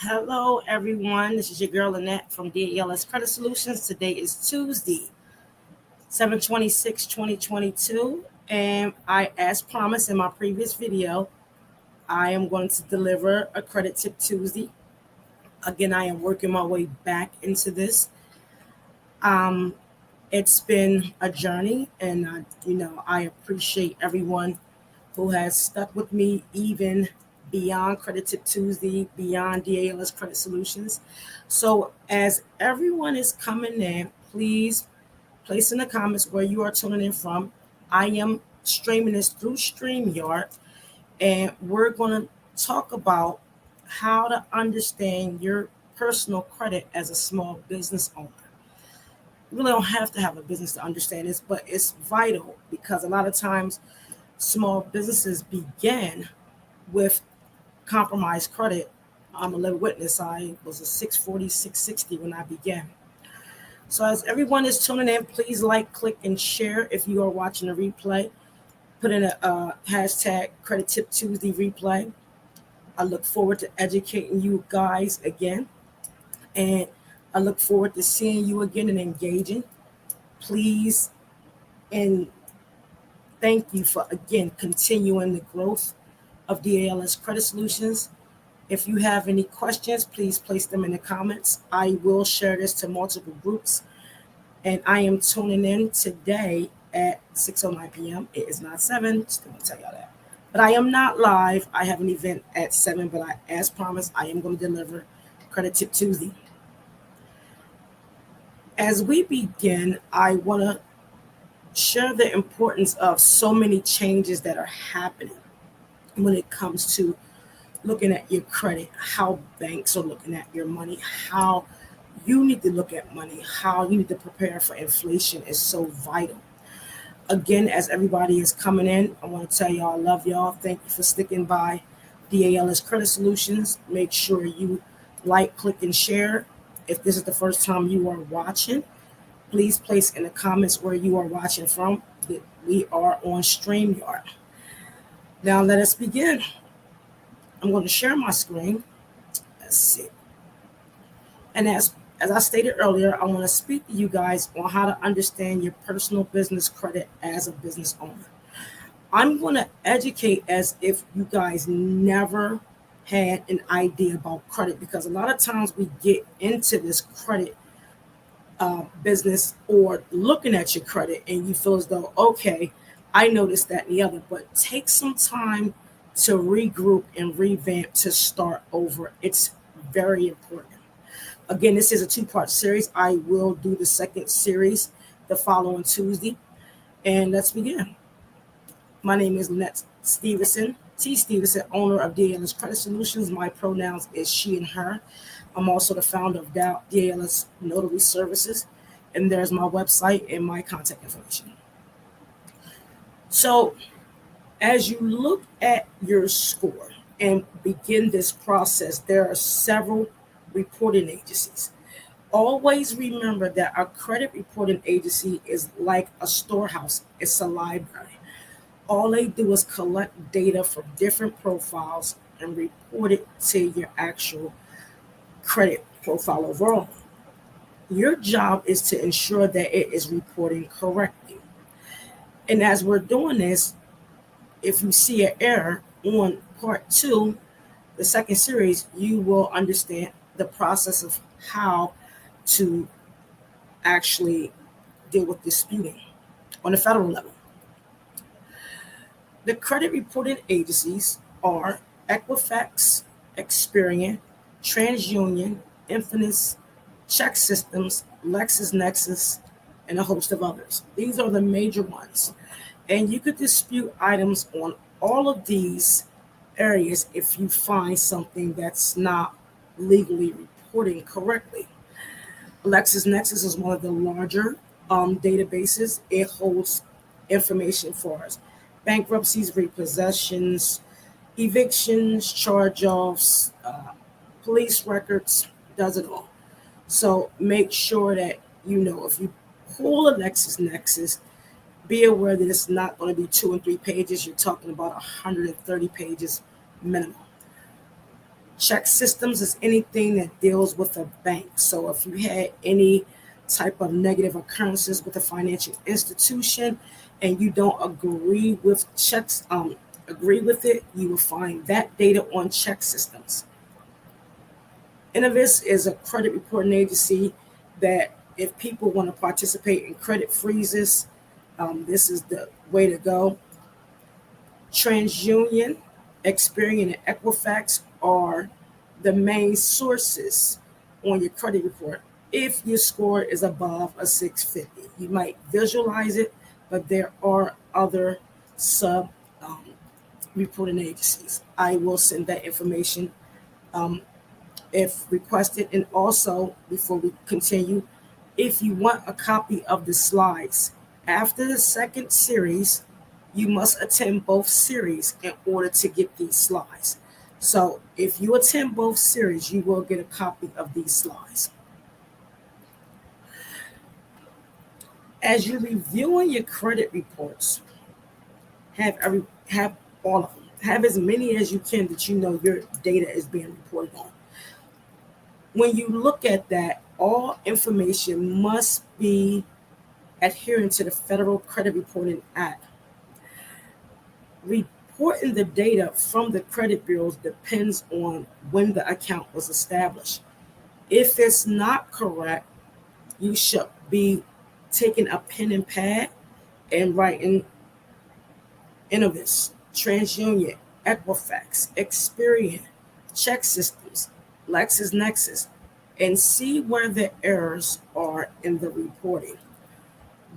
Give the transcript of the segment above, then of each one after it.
Hello, everyone. This is your girl Annette from DALS Credit Solutions. Today is Tuesday, 7/26/2022. And as promised in my previous video, I am going to deliver a credit tip Tuesday. Again, I am working my way back into this. Um, it's been a journey, and I appreciate everyone who has stuck with me even beyond Credit Tip Tuesday, beyond DALS Credit Solutions. So as everyone is coming in, please place in the comments where you are tuning in from. I am streaming this through StreamYard, and we're going to talk about how to understand your personal credit as a small business owner. You really don't have to have a business to understand this, but it's vital because a lot of times small businesses begin with compromised credit. I'm a living witness. I was a 640, 660 when I began. So as everyone is tuning in, please like, click, and share if you are watching the replay. Put in a hashtag Credit Tip Tuesday replay. I look forward to educating you guys again. And I look forward to seeing you again and engaging. Please and thank you for again continuing the growth of DALS Credit Solutions. If you have any questions, please place them in the comments. I will share this to multiple groups. And I am tuning in today at 6:09 p.m. It is not 7. Just going to tell y'all that. But I am not live. I have an event at 7, but as promised, I am going to deliver Credit Tip Tuesday. As we begin, I want to share the importance of so many changes that are happening when it comes to looking at your credit, how banks are looking at your money, how you need to look at money, how you need to prepare for inflation is so vital. Again, as everybody is coming in, I want to tell y'all I love y'all. Thank you for sticking by DALS Credit Solutions. Make sure you like, click, and share. If this is the first time you are watching, please place in the comments where you are watching from. We are on StreamYard. Now let us begin. I'm going to share my screen. Let's see. And as I stated earlier, I want to speak to you guys on how to understand your personal business credit as a business owner. I'm going to educate as if you guys never had an idea about credit, because a lot of times we get into this credit business or looking at your credit and you feel as though, okay, I noticed that and the other, but take some time to regroup and revamp to start over. It's very important. Again, this is a two-part series. I will do the second series the following Tuesday. And let's begin. My name is Lynette Stevenson, T. Stevenson, owner of DALS Credit Solutions. My pronouns is she and her. I'm also the founder of DALS Notary Services. And there's my website and my contact information. So as you look at your score and begin this process, there are several reporting agencies. Always remember that a credit reporting agency is like a storehouse. It's a library. All they do is collect data from different profiles and report it to your actual credit profile overall. Your job is to ensure that it is reporting correctly. And as we're doing this, if you see an error on part 2, the second series, you will understand the process of how to actually deal with disputing on the federal level. The credit reporting agencies are Equifax, Experian, TransUnion, Infinite, Check Systems, LexisNexis, and a host of others. These are the major ones. And you could dispute items on all of these areas if you find something that's not legally reporting correctly. LexisNexis is one of the larger databases. It holds information for us: bankruptcies, repossessions, evictions, charge-offs, police records, does it all. So make sure that you know if you pull a LexisNexis, be aware that it's not going to be 2 and 3 pages. You're talking about 130 pages minimum. Check systems is anything that deals with a bank. So if you had any type of negative occurrences with a financial institution and you don't agree with agree with it, you will find that data on check systems. Innovis is a credit reporting agency that if people want to participate in credit freezes, this is the way to go. TransUnion, Experian, and Equifax are the main sources on your credit report. If your score is above a 650, you might visualize it, but there are other sub um, reporting agencies. I will send that information um, if requested. And also, before we continue, if you want a copy of the slides after the second series, you must attend both series in order to get these slides. So if you attend both series, you will get a copy of these slides. As you're reviewing your credit reports, have all of them. Have as many as you can that you know your data is being reported on. When you look at that, all information must be adhering to the Federal Credit Reporting Act. Reporting the data from the credit bureaus depends on when the account was established. If it's not correct, you should be taking a pen and pad and writing Innovis, TransUnion, Equifax, Experian, Check Systems, LexisNexis, and see where the errors are in the reporting.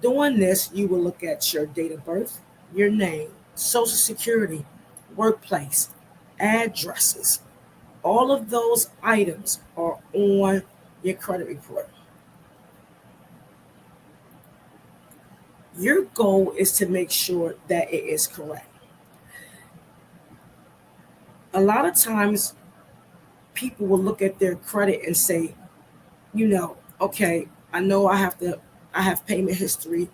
Doing this, you will look at your date of birth, your name, social security, workplace, addresses. All of those items are on your credit report. Your goal is to make sure that it is correct. A lot of times, people will look at their credit and say, okay, I know I have payment history,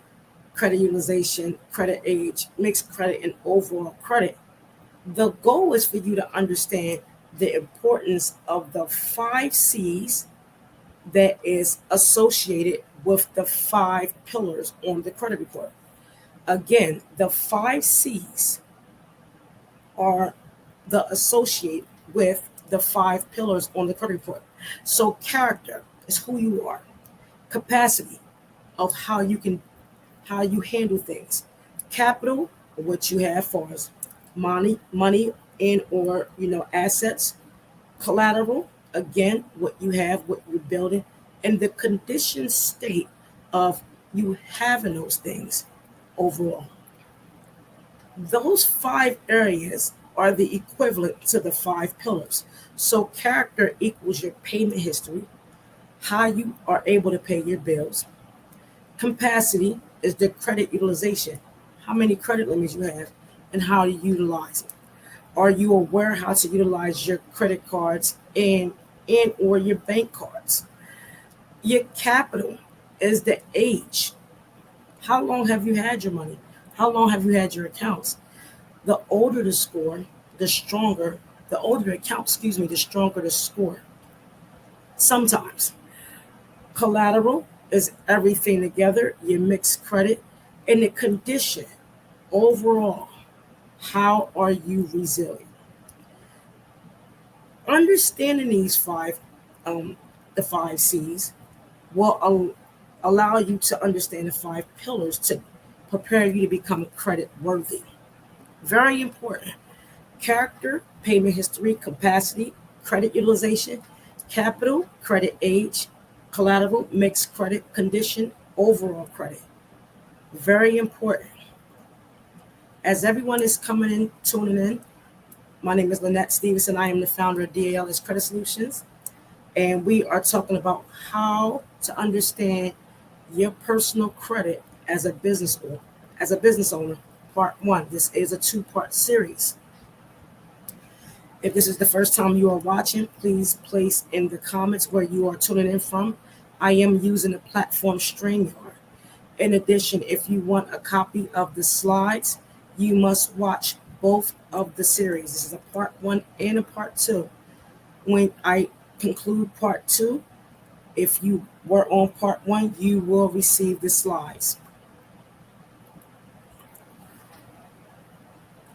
credit utilization, credit age, mixed credit, and overall credit. The goal is for you to understand the importance of the 5 C's that is associated with the 5 pillars on the credit report. Again, the 5 C's are the associate with the 5 pillars on the credit report. So character is who you are. Capacity of how you handle things. Capital, what you have for us, money and or assets. Collateral, again, what you have, what you're building, and the condition state of you having those things overall. Those 5 areas are the equivalent to the 5 pillars. So character equals your payment history, how you are able to pay your bills. Capacity is the credit utilization, how many credit limits you have and how you utilize it. Are you aware how to utilize your credit cards and or your bank cards? Your capital is the age. How long have you had your money? How long have you had your accounts? The older the score, the stronger the older the account, the stronger the score. Sometimes collateral is everything together, your mixed credit, and the condition overall. How are you resilient? Understanding these the 5 C's, will allow you to understand the 5 pillars to prepare you to become credit worthy. Very important. Character, payment history, capacity, credit utilization, capital, credit age, collateral, mixed credit, condition, overall credit. Very important. As everyone is tuning in, my name is Lynette Stevenson. I am the founder of DALS Credit Solutions, and we are talking about how to understand your personal credit as a business owner. Part 1. This is a 2-part series. If this is the first time you are watching, please place in the comments where you are tuning in from. I am using the platform StreamYard. In addition, if you want a copy of the slides, you must watch both of the series. This is a part 1 and a part 2. When I conclude part two, if you were on part one, you will receive the slides.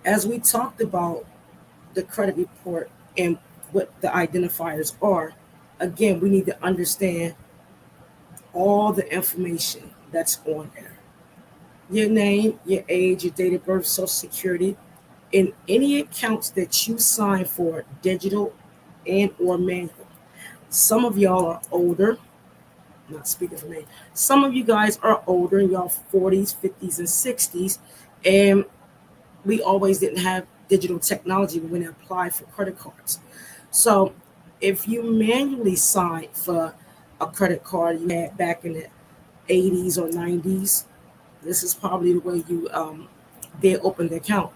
As we talked about the credit report and what the identifiers are, again, we need to understand all the information that's on there. Your name, your age, your date of birth, social security, and any accounts that you sign for, digital and or manual. Some of y'all are older, not speaking for me. Some of you guys are older, y'all 40s, 50s, and 60s, and we always didn't have digital technology when we applied for credit cards. So if you manually signed for a credit card you had back in the 80s or 90s, this is probably the way you did open the account.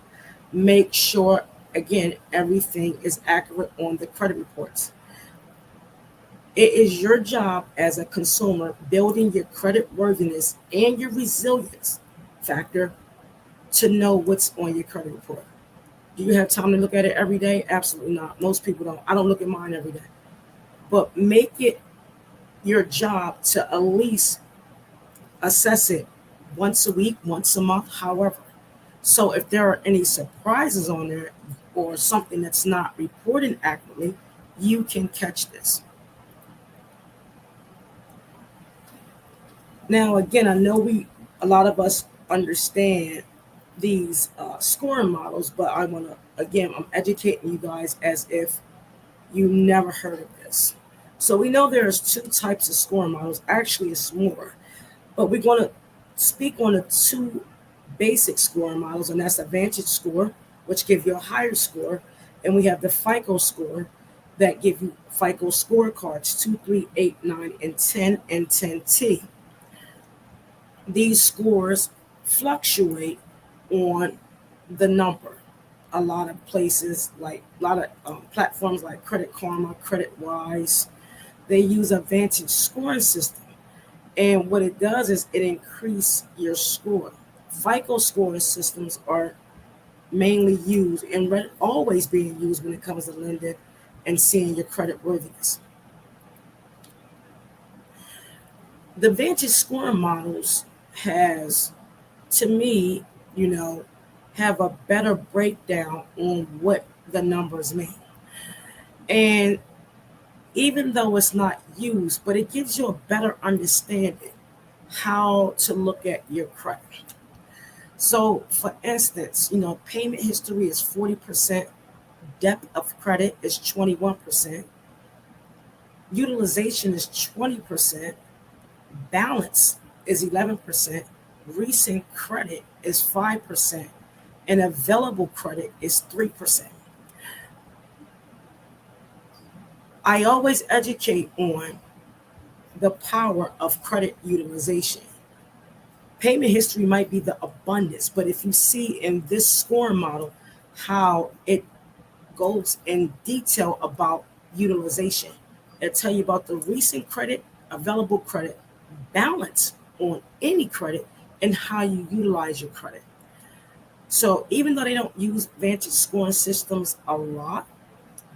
Make sure, again, everything is accurate on the credit reports. It is your job as a consumer building your credit worthiness and your resilience factor to know what's on your credit report. Do you have time to look at it every day? Absolutely not. Most people don't. I don't look at mine every day. But make it your job to at least assess it once a week, once a month, however. So if there are any surprises on there or something that's not reported accurately, you can catch this. Now, again, I know a lot of us understand these scoring models, but I want to, again, I'm educating you guys as if you never heard of this. So we know there's two types of scoring models. Actually, it's more, but we're going to speak on the two basic scoring models, and that's the Vantage score, which give you a higher score, and we have the FICO score that give you FICO scorecards 2, 3, 8, 9, and 10 and 10T. These scores fluctuate on the number. A lot of places, like a lot of platforms like Credit Karma, Credit Wise, they use a Vantage scoring system. And what it does is it increases your score. FICO scoring systems are mainly used and always being used when it comes to lending and seeing your credit worthiness. The Vantage scoring models has, to me, have a better breakdown on what the numbers mean. And even though it's not used, but it gives you a better understanding how to look at your credit. So for instance, payment history is 40%, depth of credit is 21%, utilization is 20%, balance is 11%, recent credit is 5%, and available credit is 3%. I always educate on the power of credit utilization. Payment history might be the abundance, but if you see in this scoring model how it goes in detail about utilization, it'll tell you about the recent credit, available credit, balance on any credit, and how you utilize your credit. So even though they don't use Vantage scoring systems a lot,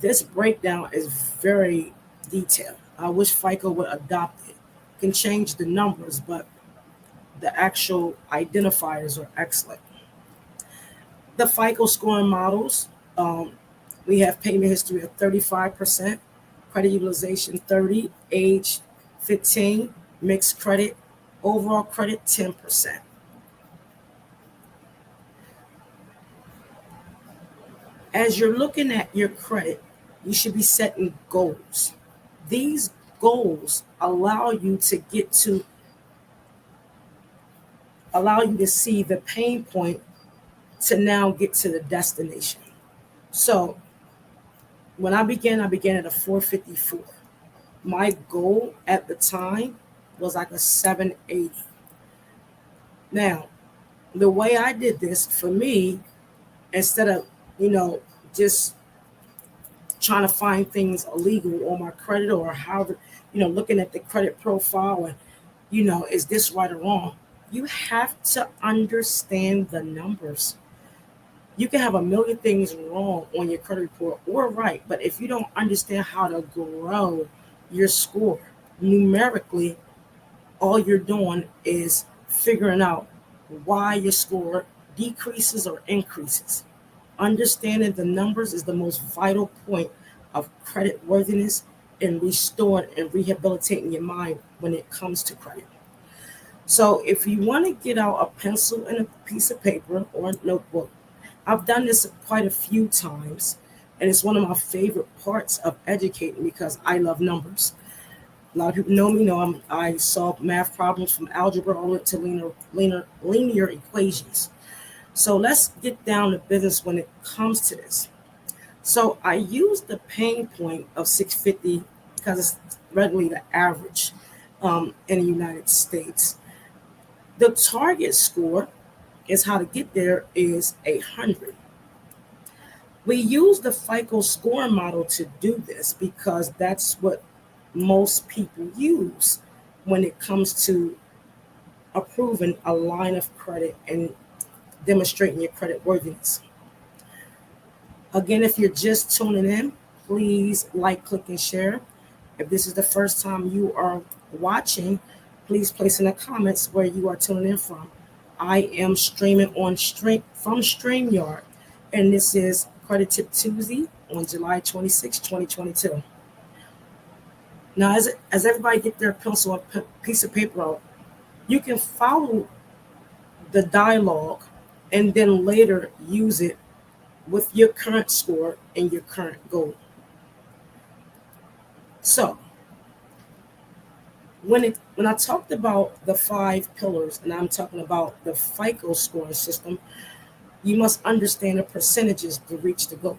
this breakdown is very detailed. I wish FICO would adopt it. Can change the numbers, but the actual identifiers are excellent. The FICO scoring models, we have payment history of 35%, credit utilization 30, age 15, mixed credit, overall credit 10%. As you're looking at your credit, you should be setting goals. These goals allow you to see the pain point to now get to the destination. So when I began at a 454. My goal at the time was like a 780. Now, the way I did this for me, instead of, just trying to find things illegal on my credit or how, looking at the credit profile and, is this right or wrong? You have to understand the numbers. You can have a million things wrong on your credit report or right, but if you don't understand how to grow your score numerically, all you're doing is figuring out why your score decreases or increases. Understanding the numbers is the most vital point of credit worthiness and restoring and rehabilitating your mind when it comes to credit. So, if you want to get out a pencil and a piece of paper or a notebook, I've done this quite a few times, and it's one of my favorite parts of educating because I love numbers. A lot of people know me, know I solve math problems from algebra all the way to linear equations. So let's get down to business when it comes to this. So I use the pain point of 650 because it's readily the average in the United States. The target score is how to get there is 800. We use the FICO score model to do this because that's what most people use when it comes to approving a line of credit and demonstrating your credit worthiness. Again, if you're just tuning in, please like, click, and share. If this is the first time you are watching, please place in the comments where you are tuning in from. I am streaming on from StreamYard, and this is Credit Tip Tuesday on July 26, 2022. Now, as everybody get their pencil and piece of paper out, you can follow the dialogue and then later use it with your current score and your current goal. So, when I talked about the 5 pillars, and I'm talking about the FICO scoring system, you must understand the percentages to reach the goal.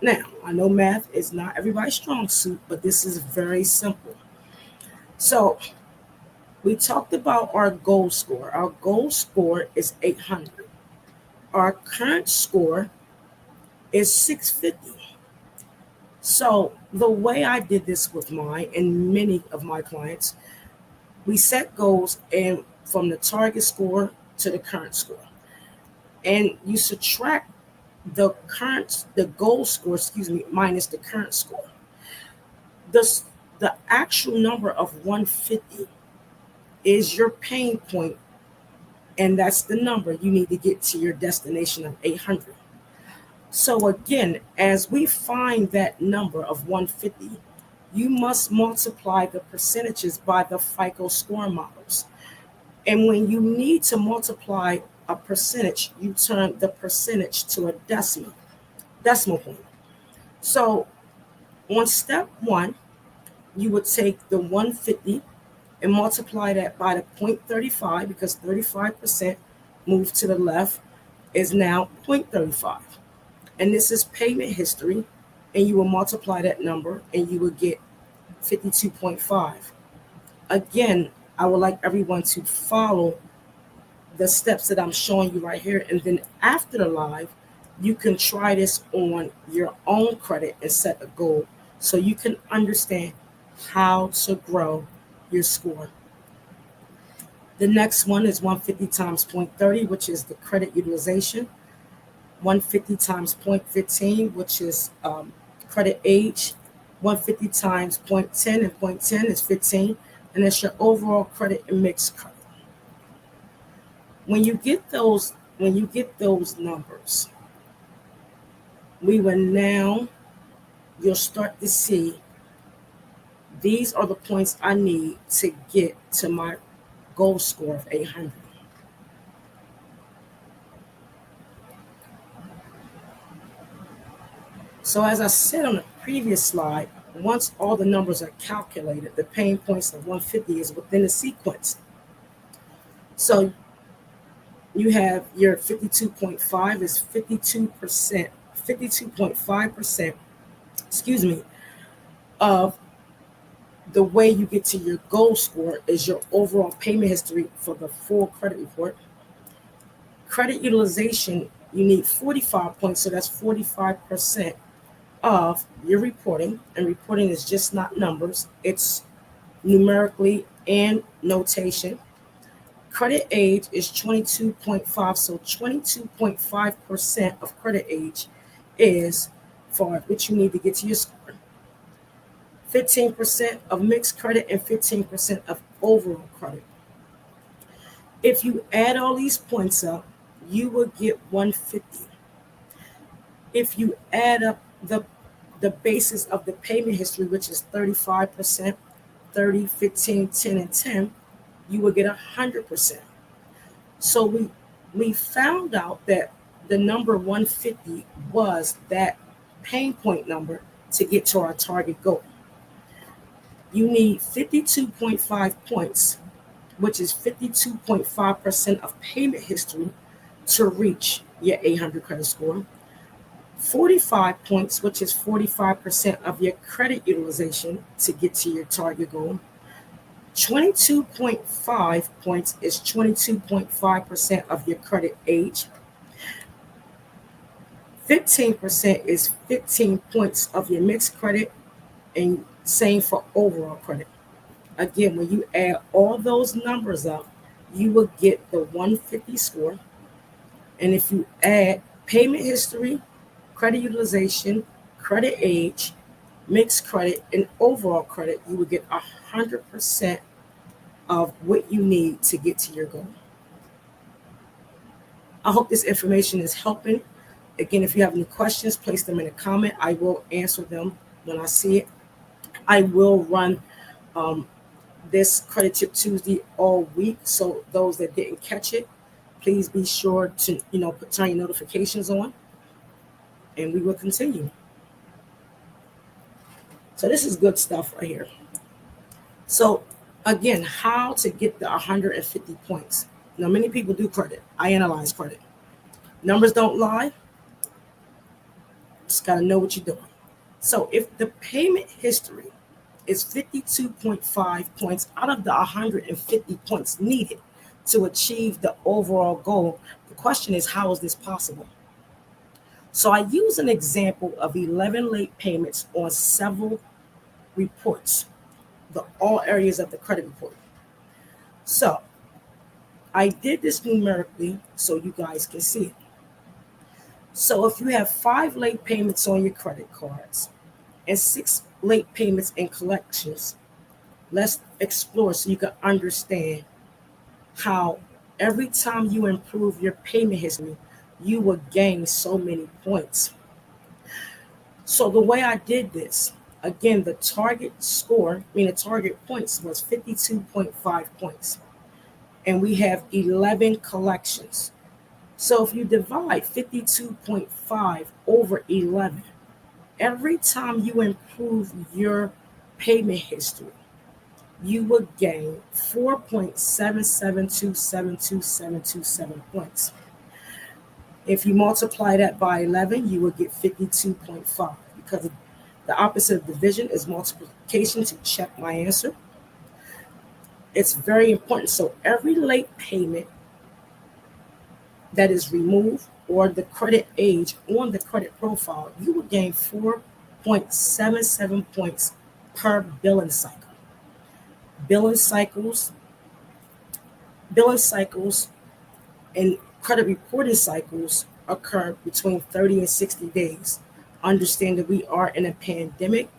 Now, I know math is not everybody's strong suit, but this is very simple. So, we talked about our goal score. Our goal score is 800. Our current score is 650. So, the way I did this with mine and many of my clients, we set goals and from the target score to the current score. And you subtract the goal score, minus the current score. The actual number of 150 is your pain point, and that's the number you need to get to your destination of 800. So again, as we find that number of 150, you must multiply the percentages by the FICO score models. And when you need to multiply a percentage, you turn the percentage to a decimal point. So on step 1, you would take the 150 and multiply that by the 0.35 because 35% moved to the left is now 0.35. And this is payment history, and you will multiply that number and you will get 52.5. Again, I would like everyone to follow the steps that I'm showing you right here, and then after the live, you can try this on your own credit and set a goal so you can understand how to grow your score. The next one is 150 times 0.30, which is the credit utilization. 150 times 0.15, which is credit age. 150 times 0.10, and 0.10 is 15, and that's your overall credit and mixed credit. When you get those numbers, you'll start to see these are the points I need to get to my goal score of 800. So as I said on the previous slide, once all the numbers are calculated, the pain points of 150 is within the sequence. So you have your 52.5 is 52%, 52.5%, of the way you get to your goal score is your overall payment history for the full credit report. Credit utilization, you need 45 points, so that's 45% of your reporting, and reporting is just not numbers, it's numerically and notation. Credit age is 22.5. So 22.5% of credit age is for what you need to get to your score. 15% of mixed credit and 15% of overall credit. If you add all these points up, you will get 150. If you add up the basis of the payment history, which is 35%, 30, 15, 10, and 10, you will get 100%. So we found out that the number 150 was that pain point number to get to our target goal. You need 52.5 points, which is 52.5% of payment history to reach your 800 credit score. 45 points, which is 45% of your credit utilization to get to your target goal. 22.5 points is 22.5% of your credit age. 15% is 15 points of your mixed credit, and same for overall credit. Again, when you add all those numbers up, you will get the 150 score. And if you add payment history, credit utilization, credit age, mixed credit, and overall credit, you will get 100% of what you need to get to your goal. I hope this information is helping. Again, if you have any questions, place them in a comment. I will answer them when I see it. I will run this Credit Tip Tuesday all week. So those that didn't catch it, please be sure to turn your notifications on, and we will continue. So this is good stuff right here. So again, how to get the 150 points. Now, many people do credit. I analyze credit. Numbers don't lie. Just got to know what you're doing. So if the payment history is 52.5 points out of the 150 points needed to achieve the overall goal, the question is, how is this possible? So I use an example of 11 late payments on several reports, all areas of the credit report. So I did this numerically so you guys can see it. So if you have 5 late payments on your credit cards and 6 late payments in collections, let's explore so you can understand how every time you improve your payment history, you will gain so many points. So the way I did this, again, the target score, the target points was 52.5 points. And we have 11 collections. So if you divide 52.5 over 11, every time you improve your payment history, you will gain 4.77272727 points. If you multiply that by 11, you will get 52.5, because the opposite of division is multiplication to check my answer. It's very important. So every late payment that is removed, or the credit age on the credit profile, you will gain 4.77 points per billing cycle. Billing cycles and credit reporting cycles occur between 30 and 60 days. Understand that we are in a pandemic.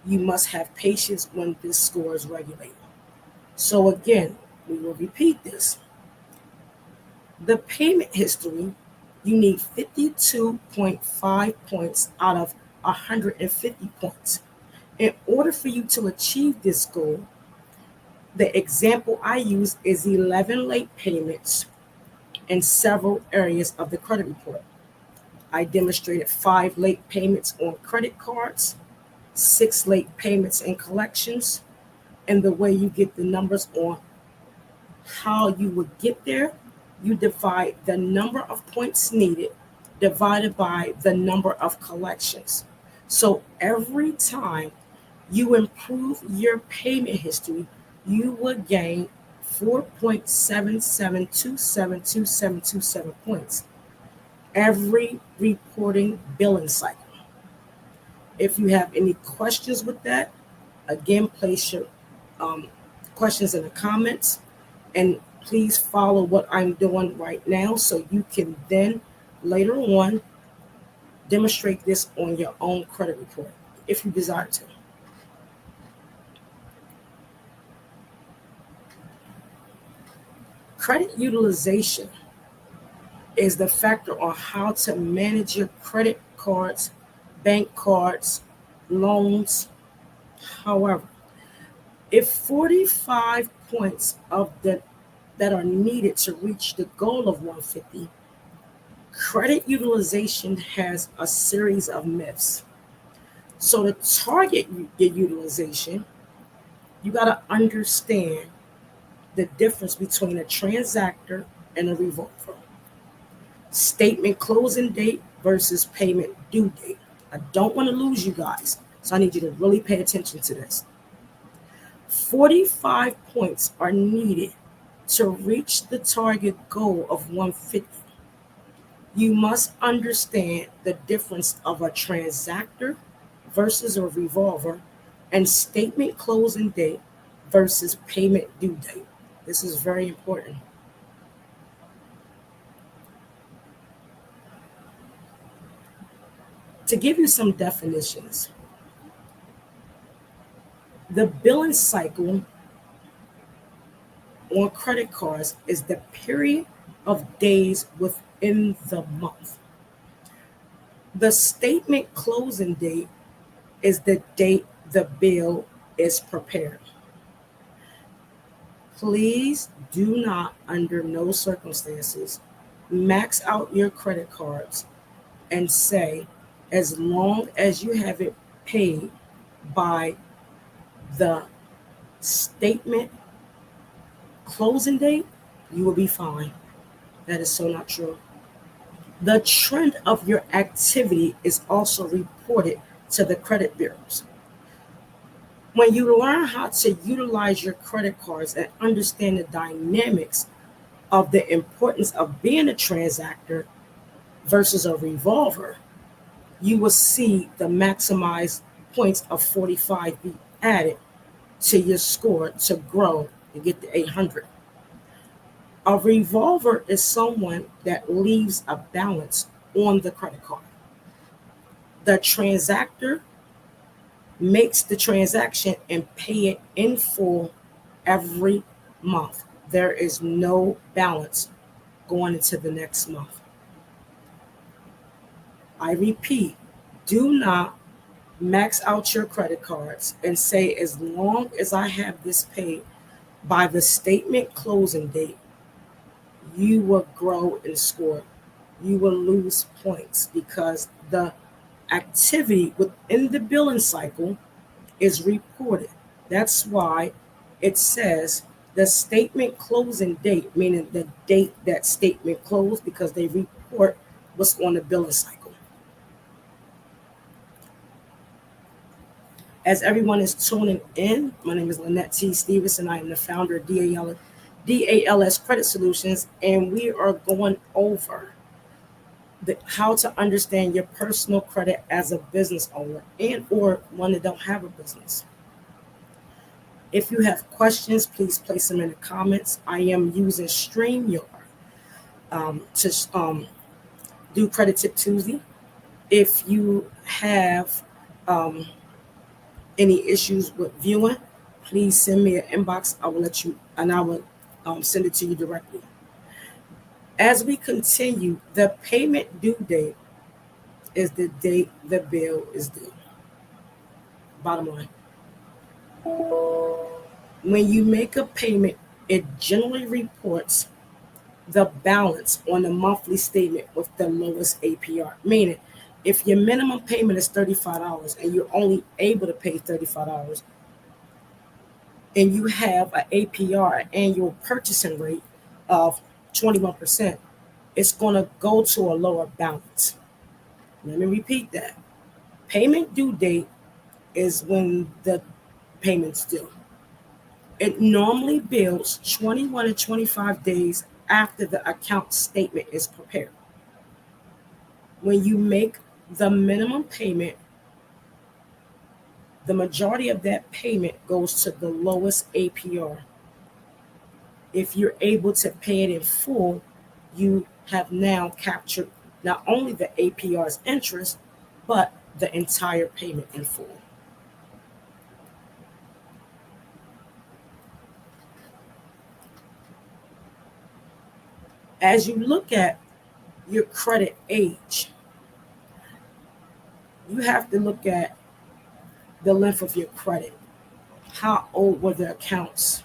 You must have patience when this score is regulated. So again, we will repeat this. The payment history, you need 52.5 points out of 150 points. In order for you to achieve this goal, the example I use is 11 late payments in several areas of the credit report. I demonstrated 5 late payments on credit cards, 6 late payments in collections, and the way you get the numbers on how you would get there, you divide the number of points needed divided by the number of collections. So every time you improve your payment history, you will gain 4.77272727 points every reporting billing cycle. If you have any questions with that, again, place your questions in the comments. And Please follow what I'm doing right now so you can then later on demonstrate this on your own credit report if you desire to. Credit utilization is the factor on how to manage your credit cards, bank cards, loans. However, if 45 points of the that are needed to reach the goal of 150, credit utilization has a series of myths. So to target your utilization, you got to understand the difference between a transactor and a revolver. Statement closing date versus payment due date. I don't want to lose you guys, so I need you to really pay attention to this. 45 points are needed to reach the target goal of 150. You must understand the difference of a transactor versus a revolver and statement closing date versus payment due date. This is very important. To give you some definitions, the billing cycle on credit cards is the period of days within the month. The statement closing date is the date the bill is prepared. Please do not, under no circumstances, max out your credit cards and say, as long as you have it paid by the statement closing date, you will be fine. That is so not true. The trend of your activity is also reported to the credit bureaus. When you learn how to utilize your credit cards and understand the dynamics of the importance of being a transactor versus a revolver, you will see the maximized points of 45 be added to your score to grow and get to 800. A revolver is someone that leaves a balance on the credit card. The transactor makes the transaction and pay it in full every month. There is no balance going into the next month. I repeat, do not max out your credit cards and say, as long as I have this paid by the statement closing date, you will grow and score. You will lose points because the activity within the billing cycle is reported. That's why it says the statement closing date, meaning the date that statement closed, because they report what's on the billing cycle. As everyone is tuning in, my name is Lynette T. Stevenson. I am the founder of DALS Credit Solutions, and we are going over how to understand your personal credit as a business owner and or one that don't have a business. If you have questions, please place them in the comments. I am using StreamYard to do Credit Tip Tuesday. If you have any issues with viewing, please send me an inbox. I will let you, and I will send it to you directly. As we continue, the payment due date is the date the bill is due. Bottom line. When you make a payment, it generally reports the balance on the monthly statement with the lowest APR. Meaning, if your minimum payment is $35 and you're only able to pay $35, and you have an APR, an annual purchasing rate of 21%, it's going to go to a lower balance. Let me repeat that. Payment due date is when the payment's due. It normally bills 21 to 25 days after the account statement is prepared. When you make the minimum payment, the majority of that payment goes to the lowest APR. If you're able to pay it in full, you have now captured not only the APR's interest, but the entire payment in full. As you look at your credit age, you have to look at the length of your credit. How old were the accounts?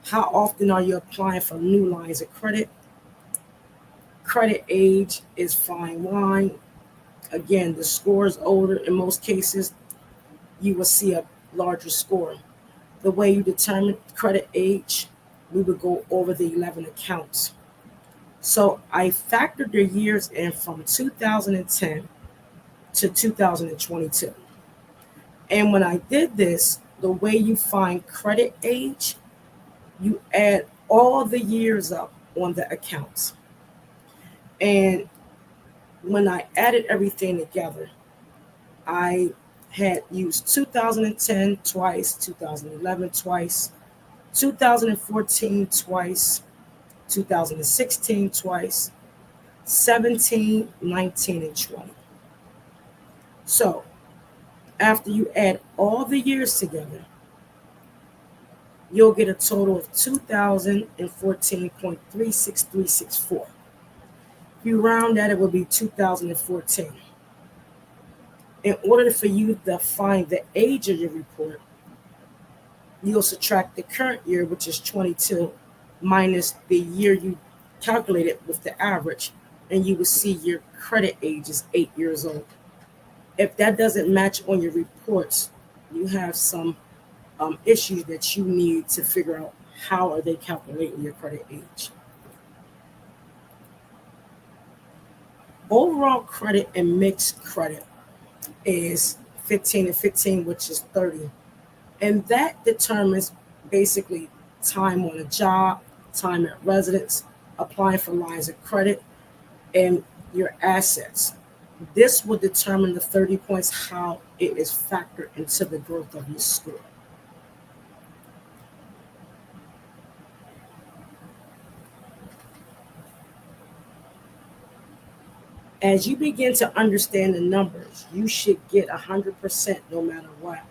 How often are you applying for new lines of credit? Credit age is fine wine. Again, the score is older. In most cases, you will see a larger score. The way you determine credit age, we would go over the 11 accounts. So I factored the years in from 2010 to 2022. And when I did this, the way you find credit age, you add all the years up on the accounts. And when I added everything together, I had used 2010 twice, 2011 twice, 2014 twice, 2016 twice, 17, 19, and 20. So after you add all the years together, you'll get a total of 2014.36364. If you round that, it will be 2014. In order for you to find the age of your report, you'll subtract the current year, which is 22, minus the year you calculated with the average, and you will see your credit age is 8 years old. If that doesn't match on your reports, you have some issues that you need to figure out how are they calculating your credit age. Overall credit and mixed credit is 15 and 15, which is 30. And that determines basically time on a job, time at residence, applying for lines of credit, and your assets. This will determine the 30 points, how it is factored into the growth of your score. As you begin to understand the numbers, you should get 100% no matter what.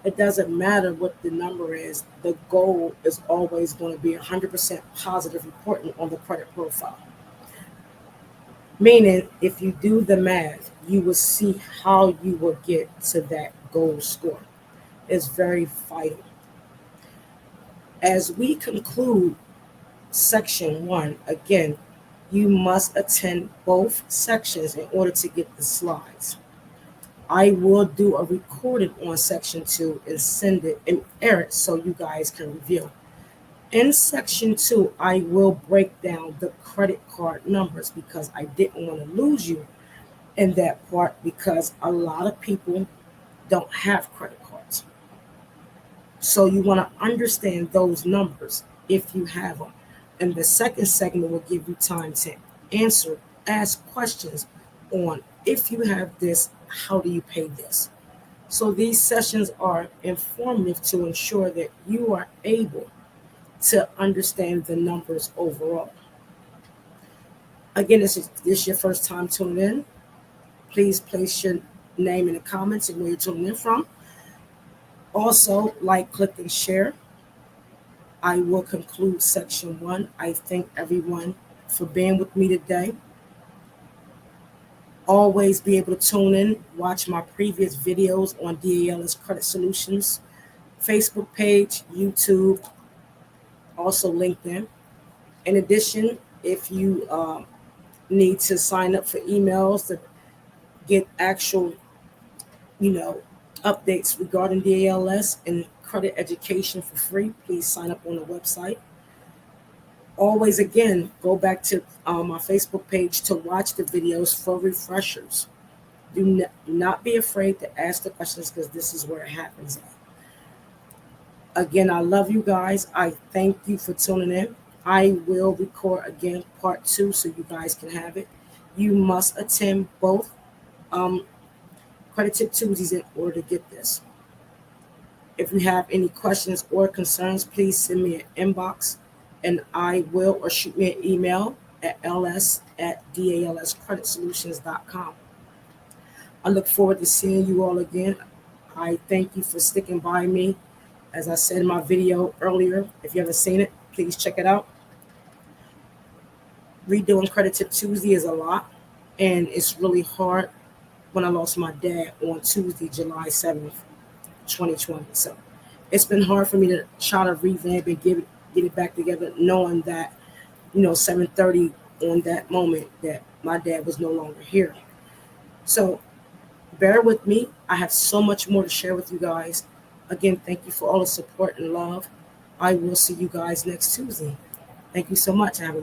It doesn't matter what the number is, the goal is always going to be 100% positive reporting on the credit profile. Meaning, if you do the math, you will see how you will get to that goal score. It's very vital. As we conclude section 1, again, you must attend both sections in order to get the slides. I will do a recording on section 2 and send it and air it so you guys can review. In section 2, I will break down the credit card numbers because I didn't want to lose you in that part, because a lot of people don't have credit cards. So you want to understand those numbers if you have them. And the second segment will give you time to ask questions on, if you have this, how do you pay this? So these sessions are informative to ensure that you are able to understand the numbers overall. Again, this is your first time tuning in. Please place your name in the comments and where you're tuning in from. Also, like, click, and share. I will conclude section 1. I thank everyone for being with me today. Always be able to tune in, watch my previous videos on DALS Credit Solutions, Facebook page, YouTube, also LinkedIn. In addition, if you need to sign up for emails to get actual, updates regarding DALS and credit education for free, please sign up on the website. Always, again, go back to my Facebook page to watch the videos for refreshers. Do not be afraid to ask the questions, because this is where it happens. Again, I love you guys. I thank you for tuning in. I will record again part 2 so you guys can have it. You must attend both Credit Tip Tuesdays in order to get this. If you have any questions or concerns, please send me an inbox and I will, or shoot me an email at ls@dalscreditsolutions.com. I look forward to seeing you all again. I thank you for sticking by me. As I said in my video earlier, if you haven't seen it, please check it out. Redoing Credit Tip Tuesday is a lot, and it's really hard when I lost my dad on Tuesday, July 7th, 2020. So it's been hard for me to try to revamp and get it back together, knowing that, 7:30 on that moment that my dad was no longer here. So bear with me. I have so much more to share with you guys. Again, thank you for all the support and love. I will see you guys next Tuesday. Thank you so much. Have a